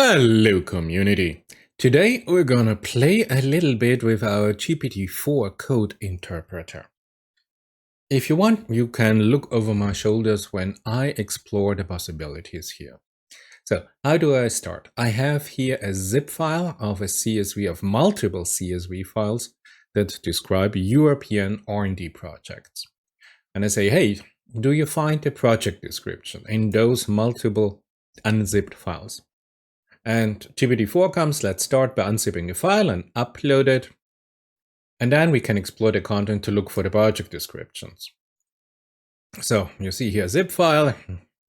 Hello community! Today we're gonna play a little bit with our GPT-4 Code Interpreter. If you want, you can look over my shoulders when I explore the possibilities here. So how do I start? I have here a zip file of a CSV of multiple CSV files that describe European R&D projects. And I say, hey, do you find the project description in those multiple unzipped files? And GPT-4 comes, let's start by unzipping the file and upload it. And then we can explore the content to look for the project descriptions. So you see here zip file,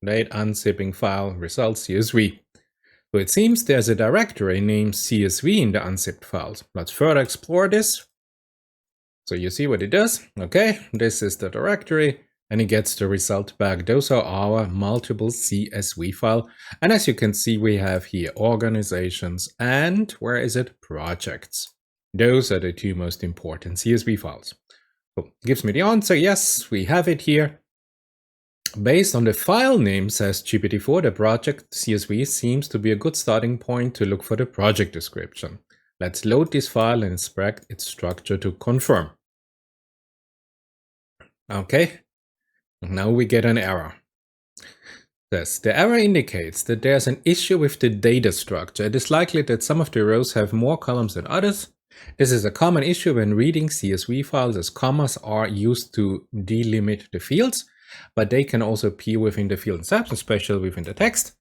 date unzipping file, results CSV. So it seems there's a directory named CSV in the unzipped files. Let's further explore this. So you see what it does. Okay, this is the directory. And it gets the result back. Those are our multiple CSV file. And as you can see, we have here organizations and where is it? Projects. Those are the two most important CSV files. So it gives me the answer. Yes, we have it here. Based on the file name, says GPT-4, the project CSV seems to be a good starting point to look for the project description. Let's load this file and inspect its structure to confirm. Okay. Now we get an error. The error indicates that there's an issue with the data structure. It is likely that some of the rows have more columns than others. This is a common issue when reading CSV files, as commas are used to delimit the fields, but they can also appear within the field steps, especially within the text.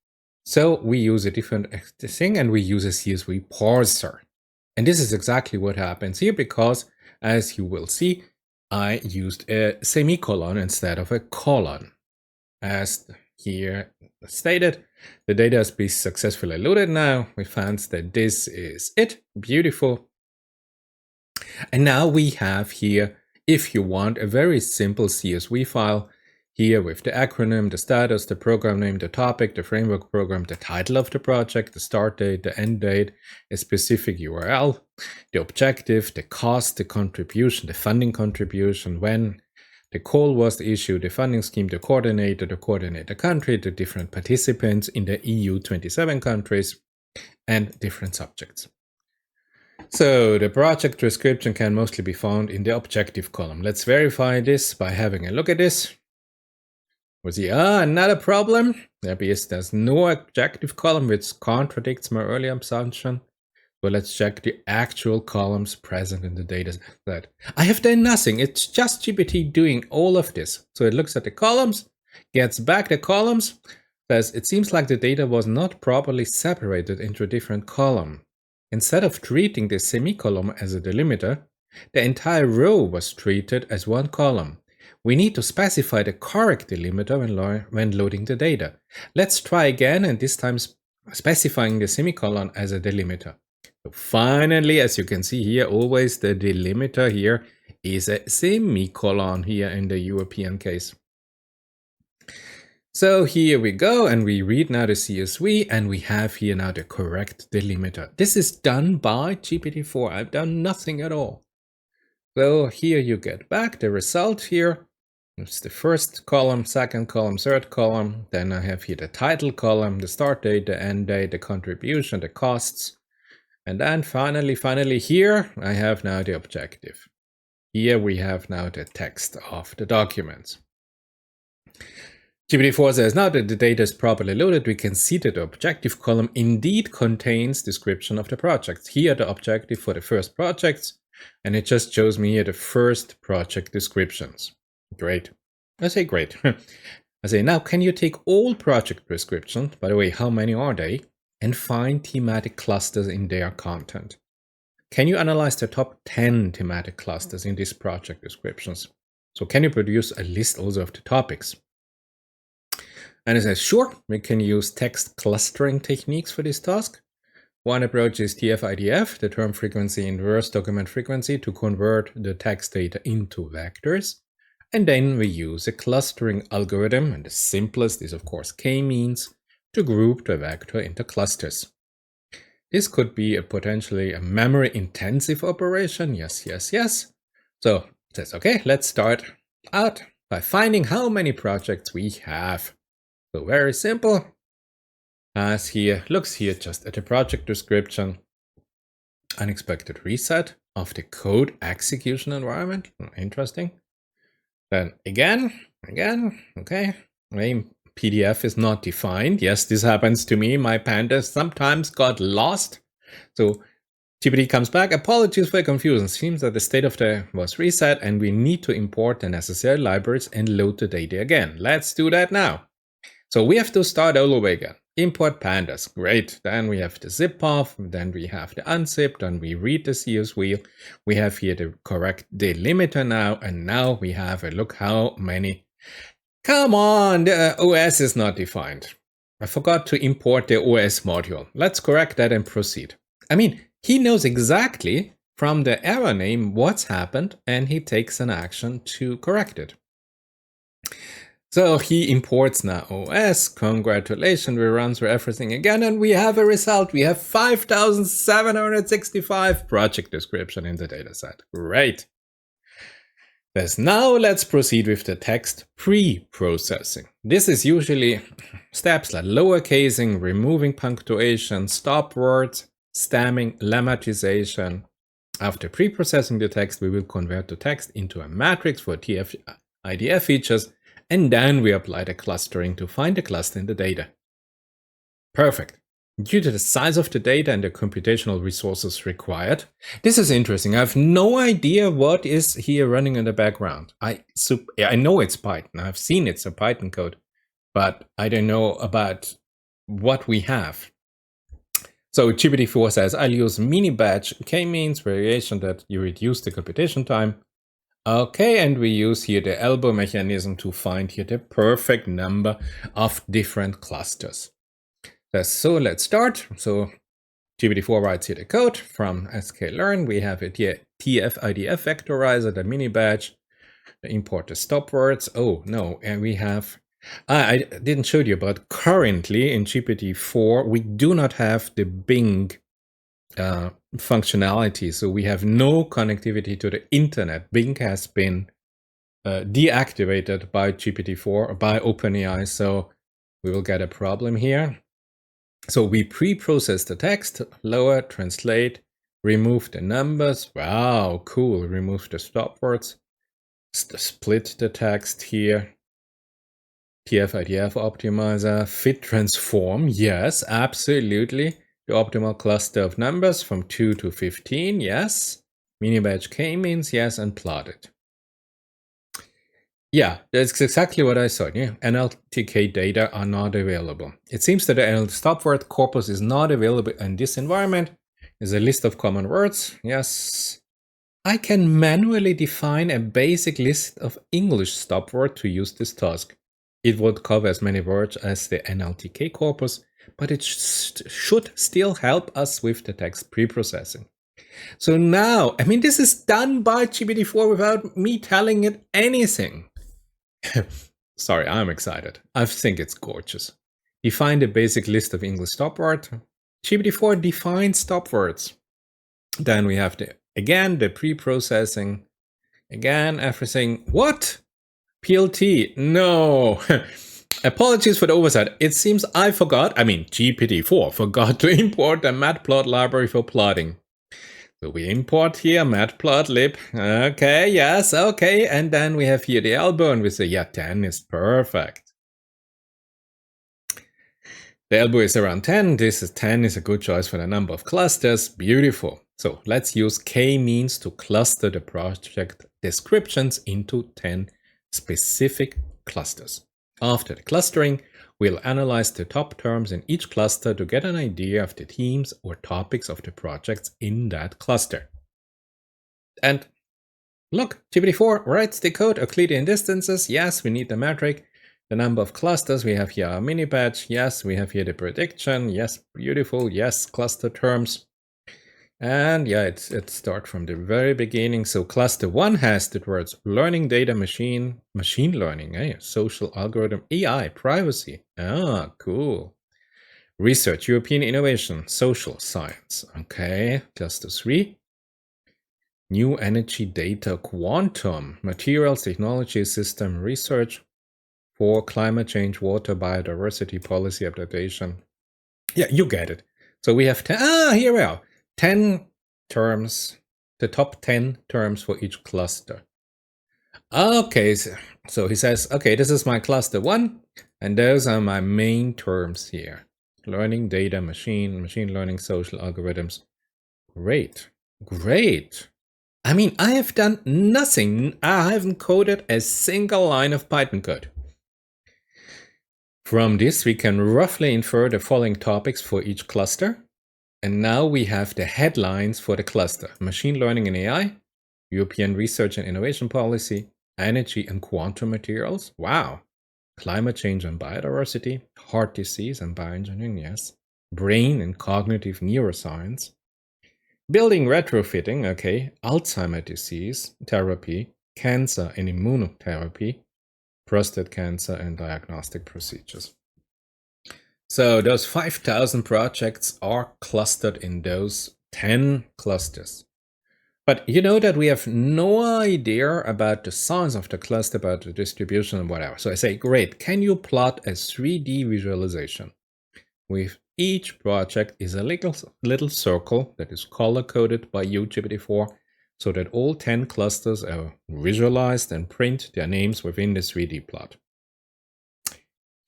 So we use a different thing and we use a CSV parser. And this is exactly what happens here because, as you will see, I used a semicolon instead of a colon. As here stated, the data has been successfully loaded now. We found that this is it. Beautiful. And now we have here, if you want, a very simple CSV file here with the acronym, the status, the program name, the topic, the framework program, the title of the project, the start date, the end date, a specific URL, the objective, the cost, the contribution, the funding contribution, when the call was issued, the funding scheme, the coordinator country, the different participants in the EU 27 countries, and different subjects. So the project description can mostly be found in the objective column. Let's verify this by having a look at this. We see, another problem. There's no objective column, which contradicts my earlier assumption. So let's check the actual columns present in the data set. I have done nothing. It's just GPT doing all of this. So it looks at the columns, gets back the columns, says it seems like the data was not properly separated into a different column. Instead of treating the semicolon as a delimiter, the entire row was treated as one column. We need to specify the correct delimiter when loading the data. Let's try again, and this time specifying the semicolon as a delimiter. So finally, as you can see here, always the delimiter here is a semicolon here in the European case. So here we go, and we read now the CSV, and we have here now the correct delimiter. This is done by GPT-4. I've done nothing at all. So here you get back the result here. It's the first column, second column, third column. Then I have here the title column, the start date, the end date, the contribution, the costs. And then finally here, I have now the objective. Here we have now the text of the documents. GPT-4 says now that the data is properly loaded, we can see that the objective column indeed contains description of the project. Here the objective for the first projects, and it just shows me here the first project descriptions. Great. I say great. I say now, can you take all project descriptions, by the way, how many are they, and find thematic clusters in their content? Can you analyze the top 10 thematic clusters in these project descriptions? So can you produce a list also of the topics? And it says, sure, we can use text clustering techniques for this task. One approach is TF-IDF, the term frequency inverse document frequency, to convert the text data into vectors. And then we use a clustering algorithm, and the simplest is of course k-means, to group the vector into clusters. This could be potentially a memory-intensive operation. Yes. So it says, okay, let's start out by finding how many projects we have. So very simple. As here, looks here just at the project description. Unexpected reset of the code execution environment. Interesting. Then again, okay. Name PDF is not defined. Yes, this happens to me. My pandas sometimes got lost. So GPT comes back. Apologies for the confusion. Seems that the state of the was reset and we need to import the necessary libraries and load the data again. Let's do that now. So we have to start all over again. Import pandas. Great. Then we have the zip path. Then we have the unzip. Then we read the CSV. We have here the correct delimiter now. And now we have a look how many. Come on, the OS is not defined. I forgot to import the OS module. Let's correct that and proceed. I mean, he knows exactly from the error name what's happened and he takes an action to correct it. So he imports now OS, congratulations, we run through everything again and we have a result. We have 5,765 project description in the dataset. Great. Now let's proceed with the text pre-processing. This is usually steps like lowercasing, removing punctuation, stop words, stemming, lemmatization. After pre-processing the text, we will convert the text into a matrix for IDF features, and then we apply the clustering to find the cluster in the data. Perfect. Due to the size of the data and the computational resources required. This is interesting. I have no idea what is here running in the background. I know it's Python. I've seen it's a Python code, but I don't know about what we have. So GPT-4 says, I'll use mini batch. K means variation that you reduce the computation time. Okay, and we use here the elbow mechanism to find here the perfect number of different clusters. So let's start. So GPT-4 writes here the code from sklearn. We have it here, tf-idf vectorizer, the mini batch, the import the stop words. Oh no, and we have, I didn't show you, but currently in GPT-4, we do not have the Bing functionality. So we have no connectivity to the internet. Bing has been deactivated by GPT-4, by OpenAI. So we will get a problem here. So we pre-process the text, lower, translate, remove the numbers. Wow, cool. Remove the stop words. Split the text here. TF-IDF optimizer, fit transform. Yes, absolutely. The optimal cluster of numbers from 2 to 15. Yes. Mini batch k-means. Yes, and plot it. Yeah, that's exactly what I thought. Yeah, NLTK data are not available. It seems that the NLT stop word corpus is not available in this environment. There's a list of common words. Yes. I can manually define a basic list of English stop word to use this task. It would cover as many words as the NLTK corpus, but it should still help us with the text pre-processing. So now, I mean, this is done by GPT-4 without me telling it anything. Sorry, I'm excited. I think it's gorgeous. Define the basic list of English stop words. GPT-4 defines stop words. Then we have the pre-processing. Again, everything. What? PLT? No. Apologies for the oversight. It seems GPT-4 forgot to import the matplot library for plotting. So we import here matplotlib. Okay, yes, okay. And then we have here the elbow and we say, yeah, 10 is perfect. The elbow is around 10. 10 is a good choice for the number of clusters. Beautiful. So let's use k-means to cluster the project descriptions into 10 specific clusters. After the clustering, we'll analyze the top terms in each cluster to get an idea of the themes or topics of the projects in that cluster. And look, GPT-4 writes the code Euclidean distances. Yes, we need the metric. The number of clusters, we have here our mini batch. Yes, we have here the prediction. Yes, beautiful. Yes, cluster terms. And yeah, it starts from the very beginning. So cluster 1 has the words learning data, machine learning, social algorithm, AI, privacy. Ah, cool. Research, European innovation, social science. Okay, cluster 3. New energy data, quantum, materials, technology, system research. 4, climate change, water, biodiversity, policy adaptation. Yeah, you get it. So we have 10, here we are, 10 terms, the top 10 terms for each cluster. Okay, so he says, okay, this is my cluster 1, and those are my main terms here. Learning, data, machine learning, social algorithms. Great, great. I mean, I have done nothing. I haven't coded a single line of Python code. From this, we can roughly infer the following topics for each cluster. And now we have the headlines for the cluster: machine learning and AI, European research and innovation policy, energy and quantum materials. Wow. Climate change and biodiversity, heart disease and bioengineering, yes. Brain and cognitive neuroscience. Building retrofitting, okay. Alzheimer's disease therapy, cancer and immunotherapy, prostate cancer and diagnostic procedures. So those 5,000 projects are clustered in those 10 clusters. But you know that we have no idea about the size of the cluster, about the distribution and whatever. So I say, great, can you plot a 3D visualization? With each project is a little circle that is color-coded by you, GPT-4, so that all 10 clusters are visualized and print their names within the 3D plot.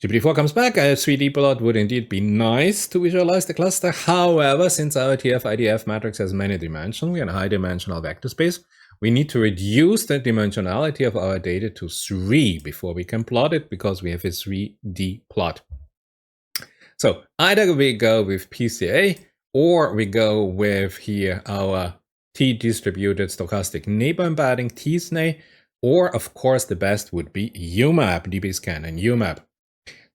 GPT-4 comes back. A 3D plot would indeed be nice to visualize the cluster. However, since our TF-IDF matrix has many dimensions, we are in a high-dimensional vector space, we need to reduce the dimensionality of our data to 3 before we can plot it, because we have a 3D plot. So either we go with PCA, or we go with here our t-distributed stochastic neighbor embedding, t-SNE, or of course the best would be UMAP, DBSCAN and UMAP.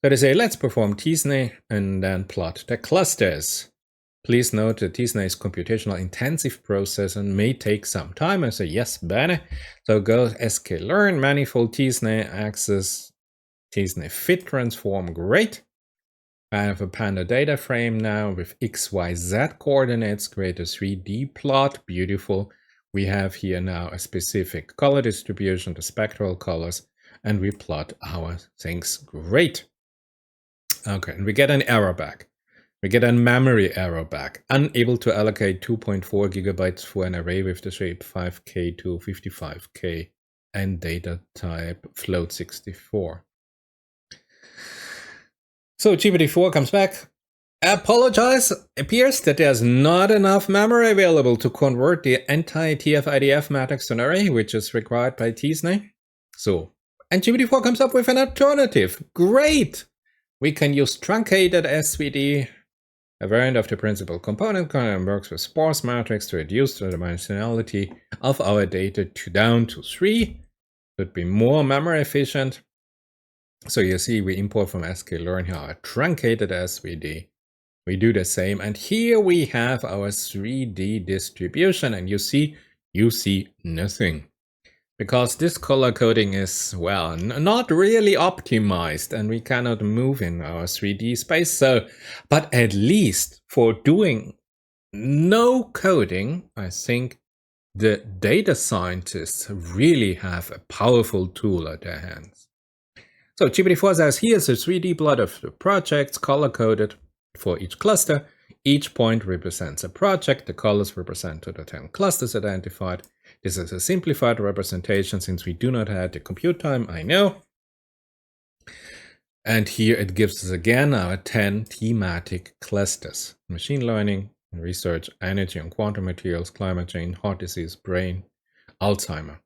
So they say, let's perform t-SNE and then plot the clusters. Please note that t-SNE is computational intensive process and may take some time. I say, yes, bene. So go sklearn, manifold t-SNE, access t-SNE fit transform, great. I have a panda data frame now with XYZ coordinates, create a 3D plot, beautiful. We have here now a specific color distribution, the spectral colors, and we plot our things, great. Okay, and we get an error back. We get a memory error back. Unable to allocate 2.4 gigabytes for an array with the shape 5K to 55K and data type float64. So GPT-4 comes back. Apologize. Appears that there's not enough memory available to convert the entire TF-IDF matrix to an array, which is required by t-SNE. So, and GPT-4 comes up with an alternative. Great! We can use truncated SVD, a variant of the principal component, and works with sparse matrix to reduce the dimensionality of our data down to 3. Could be more memory efficient. So you see, we import from sklearn here our truncated SVD. We do the same, and here we have our 3D distribution, and you see nothing. Because this color coding is, well, not really optimized, and we cannot move in our 3D space. So, but at least for doing no coding, I think the data scientists really have a powerful tool at their hands. So GPT-4 says, here's a 3D plot of the projects, color-coded for each cluster. Each point represents a project. The colors represent the 10 clusters identified. This is a simplified representation since we do not have the compute time, I know. And here it gives us again our 10 thematic clusters: machine learning, research, energy and quantum materials, climate change, heart disease, brain, Alzheimer.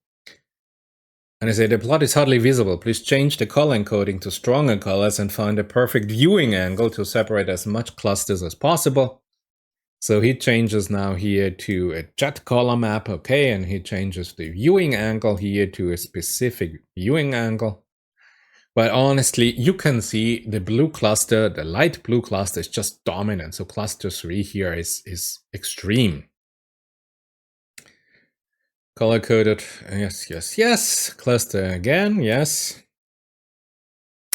And I say the plot is hardly visible. Please change the color encoding to stronger colors and find a perfect viewing angle to separate as much clusters as possible. So he changes now here to a jet color map, okay, and he changes the viewing angle here to a specific viewing angle. But honestly, you can see the blue cluster, the light blue cluster is just dominant. So cluster 3 here is extreme. Color-coded, yes, yes, yes. Cluster again, yes.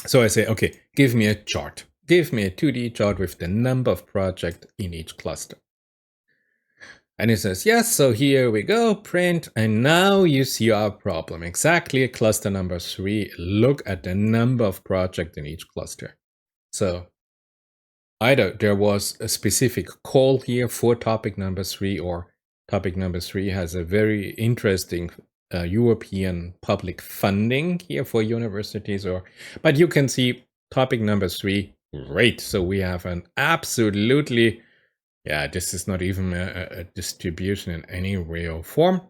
So I say, okay, give me a chart. Give me a 2D chart with the number of projects in each cluster. And it says, yes, so here we go, print, and now you see our problem. Exactly cluster number 3, look at the number of projects in each cluster. So either there was a specific call here for topic number 3, or topic number 3 has a very interesting European public funding here for universities, but you can see topic number 3, great. So we have an absolutely, yeah, this is not even a distribution in any way or form.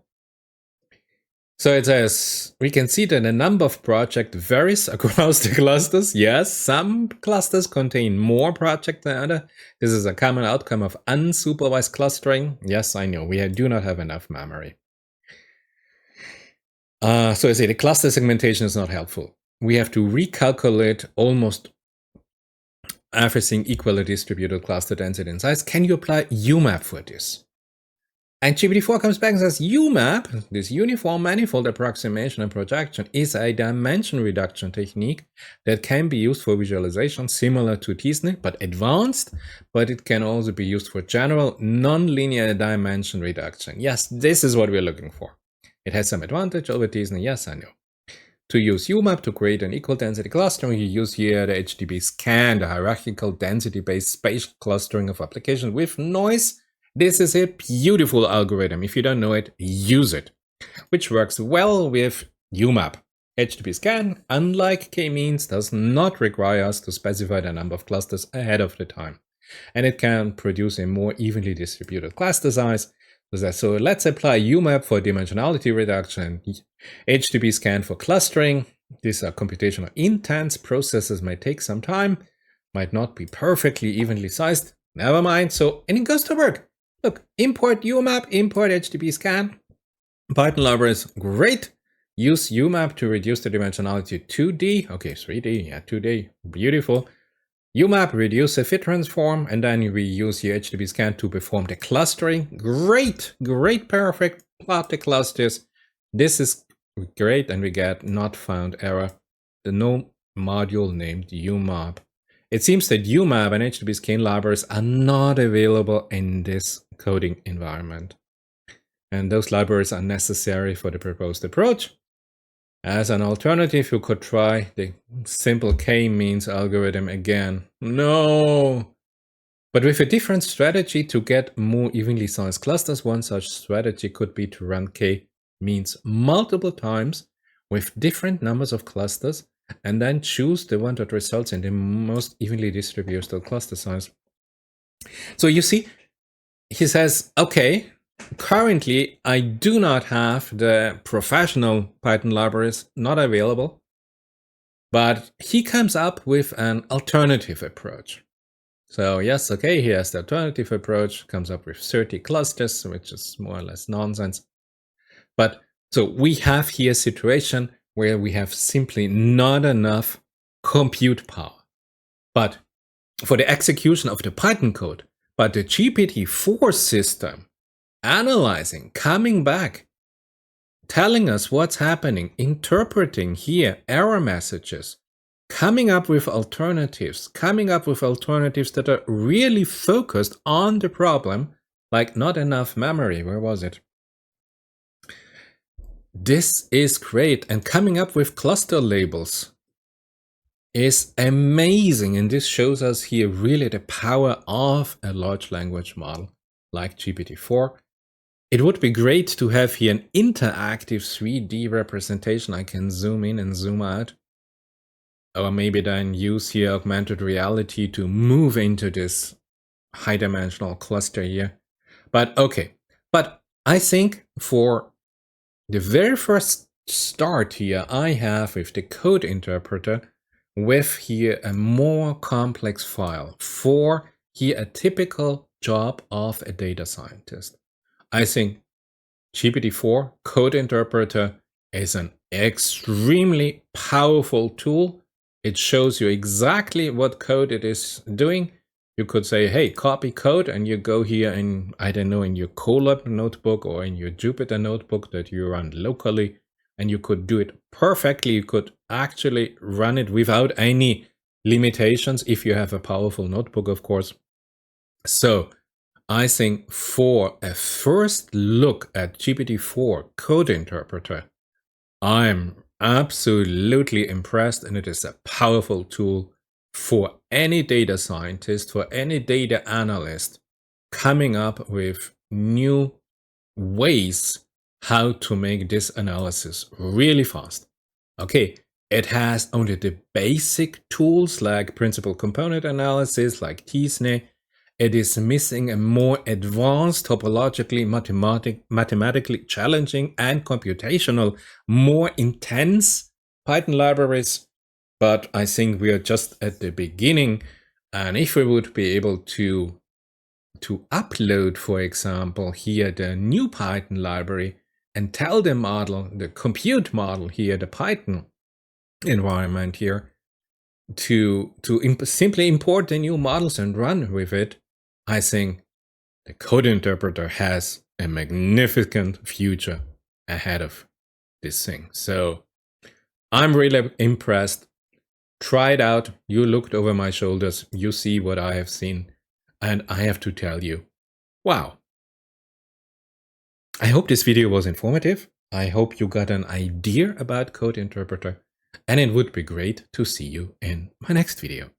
So it says, we can see that the number of projects varies across the clusters. Yes, some clusters contain more projects than others. This is a common outcome of unsupervised clustering. Yes, I know, we do not have enough memory. So I say the cluster segmentation is not helpful. We have to recalculate almost everything equally distributed cluster density and size. Can you apply UMAP for this? And GPT-4 comes back and says, UMAP, this uniform manifold approximation and projection, is a dimension reduction technique that can be used for visualization similar to t-SNE, but advanced, but it can also be used for general nonlinear dimension reduction. Yes, this is what we're looking for. It has some advantage over t-SNE, yes, I know. To use UMAP to create an equal density clustering, you use here the HDBSCAN, the hierarchical density-based spatial clustering of applications with noise. This is a beautiful algorithm. If you don't know it, use it, which works well with UMAP. HDBSCAN, unlike k-means, does not require us to specify the number of clusters ahead of the time, and it can produce a more evenly distributed cluster size. So let's apply UMAP for dimensionality reduction, HDBSCAN for clustering. These are computational intense processes, might take some time, might not be perfectly evenly sized. Never mind. So, and it goes to work. Look, import UMAP, import HDBSCAN. Python libraries, great. Use UMAP to reduce the dimensionality to 2D. Okay, 3D, yeah, 2D, beautiful. UMAP, reduce the fit transform, and then we use the HDBSCAN to perform the clustering. Great, great, perfect. Plot the clusters. This is great, and we get not found error. The no module named UMAP. It seems that UMAP and HDBSCAN libraries are not available in this coding environment, and those libraries are necessary for the proposed approach. As an alternative, you could try the simple k-means algorithm again. No! But with a different strategy to get more evenly sized clusters, one such strategy could be to run k-means multiple times with different numbers of clusters, and then choose the one that results in the most evenly distributed cluster size. So you see, he says, okay, currently I do not have the professional Python libraries not available, but he comes up with an alternative approach. So yes, okay, he has the alternative approach, comes up with 30 clusters, which is more or less nonsense. But so we have here a situation where we have simply not enough compute power, but for the execution of the Python code. But the GPT-4 system analyzing, coming back, telling us what's happening, interpreting here error messages, coming up with alternatives that are really focused on the problem, like not enough memory. Where was it? This is great, and coming up with cluster labels is amazing, and this shows us here really the power of a large language model like GPT-4. It would be great to have here an interactive 3D representation. I can zoom in and zoom out, or maybe then use here augmented reality to move into this high dimensional cluster here. But okay, but I think for the very first start here, I have with the code interpreter with here a more complex file for here a typical job of a data scientist. I think GPT-4 Code Interpreter is an extremely powerful tool. It shows you exactly what code it is doing. You could say, hey, copy code, and you go here in, I don't know, in your Colab notebook or in your Jupyter notebook that you run locally, and you could do it perfectly. You could actually run it without any limitations if you have a powerful notebook, of course. So I think for a first look at GPT-4 Code Interpreter, I'm absolutely impressed, and it is a powerful tool for any data scientist, for any data analyst coming up with new ways how to make this analysis really fast. Okay, it has only the basic tools like principal component analysis, like t-SNE. It is missing a more advanced, topologically mathematically challenging and computational, more intense Python libraries. But I think we are just at the beginning. And if we would be able to upload, for example, here the new Python library and tell the model, the compute model here, the Python environment here, to simply import the new models and run with it, I think the code interpreter has a magnificent future ahead of this thing. So I'm really impressed. Try it out. You looked over my shoulders. You see what I have seen. And I have to tell you, wow. I hope this video was informative. I hope you got an idea about Code Interpreter. And it would be great to see you in my next video.